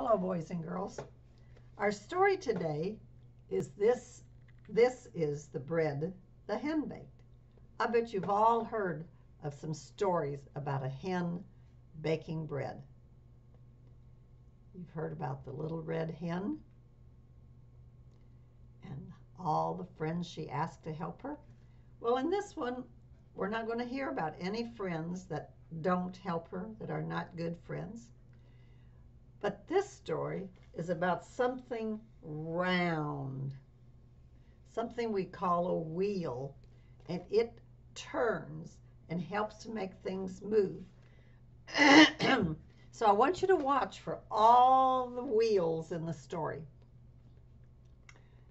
Hello, boys and girls. Our story today is this. This is the bread the hen baked. I bet you've all heard of some stories about a hen baking bread. You've heard about the little red hen and all the friends she asked to help her. Well, in this one, we're not going to hear about any friends that don't help her, that are not good friends. But this story is about something round, something we call a wheel, and it turns and helps to make things move. So I want you to watch for all the wheels in the story.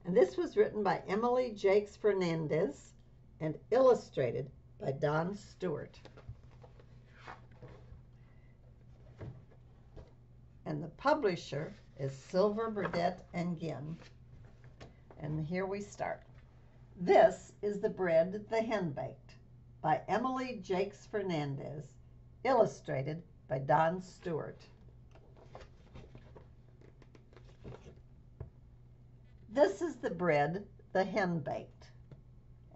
And this was written by Emily Jakes Fernandez and illustrated by Don Stewart. And the publisher is Silver, Burdett, and Ginn. And here we start. This is the bread the hen baked by Emily Jakes Fernandez, illustrated by Don Stewart. This is the bread the hen baked.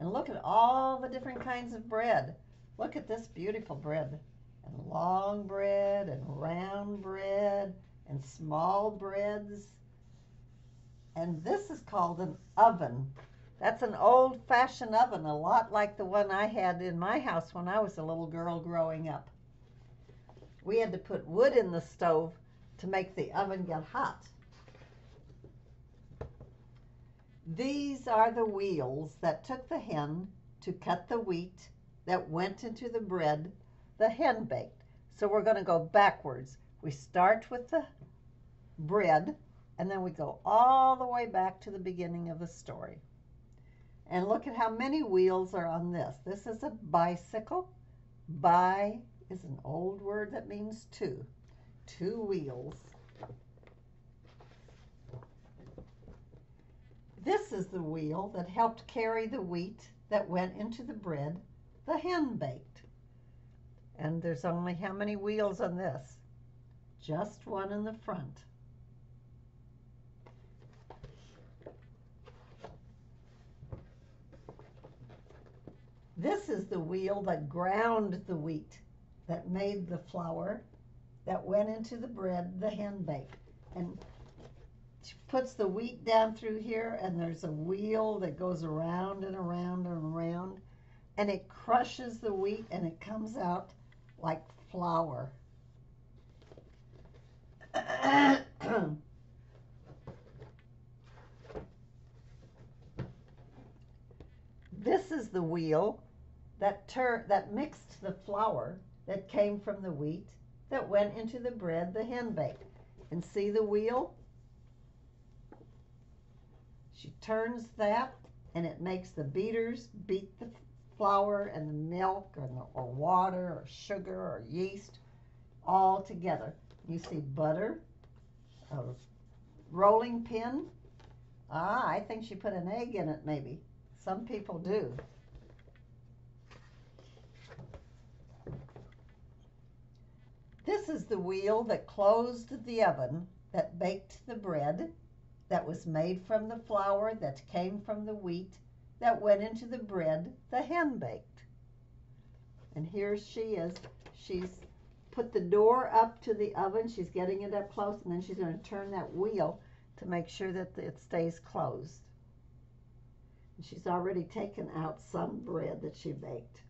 And look at all the different kinds of bread. Look at this beautiful bread. And long bread and round bread and small breads. And this is called an oven. That's an old-fashioned oven, a lot like the one I had in my house when I was a little girl growing up. We had to put wood in the stove to make the oven get hot. These are the wheels that took the hen to cut the wheat that went into the bread the hen baked. So we're going to go backwards. We start with the bread, and then we go all the way back to the beginning of the story. And look at how many wheels are on this. This is a bicycle. Bi is an old word that means two. Two wheels. This is the wheel that helped carry the wheat that went into the bread the hen baked. And there's only how many wheels on this? Just one in the front. This is the wheel that ground the wheat, that made the flour that went into the bread the hen baked. And she puts the wheat down through here, and there's a wheel that goes around and around and around, and it crushes the wheat, and it comes out like flour. This is the wheel that mixed the flour that came from the wheat that went into the bread the hen baked. And see the wheel? She turns that, and it makes the beaters beat the flour and the milk or water or sugar or yeast all together. You see butter, a rolling pin. I think she put an egg in it maybe. Some people do. This is the wheel that closed the oven that baked the bread that was made from the flour that came from the wheat that went into the bread the hen baked. And here she is. She's put the door up to the oven. She's getting it up close, and then she's going to turn that wheel to make sure that it stays closed. And she's already taken out some bread that she baked.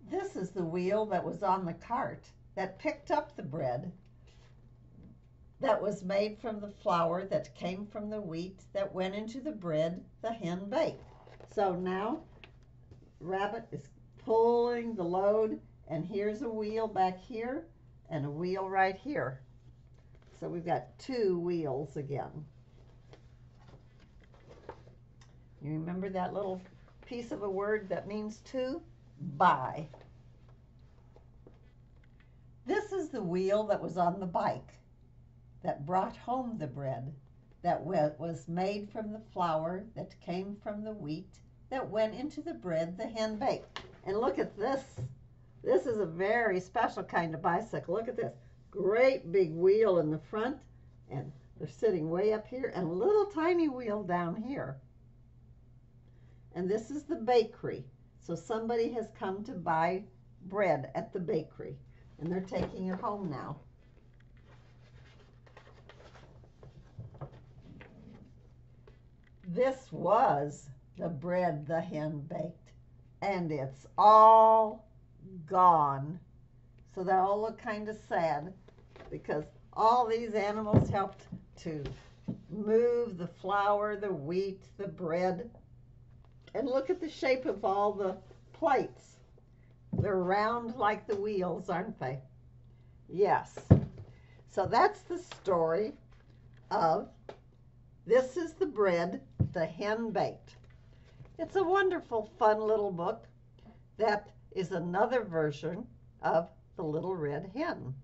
This is the wheel that was on the cart that picked up the bread that was made from the flour that came from the wheat that went into the bread the hen baked. So now Rabbit is pulling the load, and here's a wheel back here and a wheel right here. So we've got two wheels again. You remember that little piece of a word that means two? By. This is the wheel that was on the bike that brought home the bread that was made from the flour that came from the wheat that went into the bread the hen baked. And look at this. This is a very special kind of bicycle. Look at this. Great big wheel in the front, and they're sitting way up here, and a little tiny wheel down here. And this is the bakery. So somebody has come to buy bread at the bakery, and they're taking it home now. This was the bread the hen baked, and it's all gone. So they all look kind of sad because all these animals helped to move the flour, the wheat, the bread. And look at the shape of all the plates. They're round like the wheels, aren't they? Yes. So that's the story of This is the Bread the Hen Baked. It's a wonderful, fun little book that is another version of The Little Red Hen.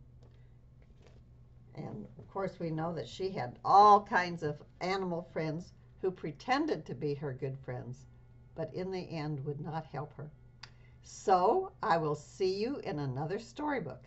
And of course we know that she had all kinds of animal friends who pretended to be her good friends, but in the end would not help her. So I will see you in another storybook.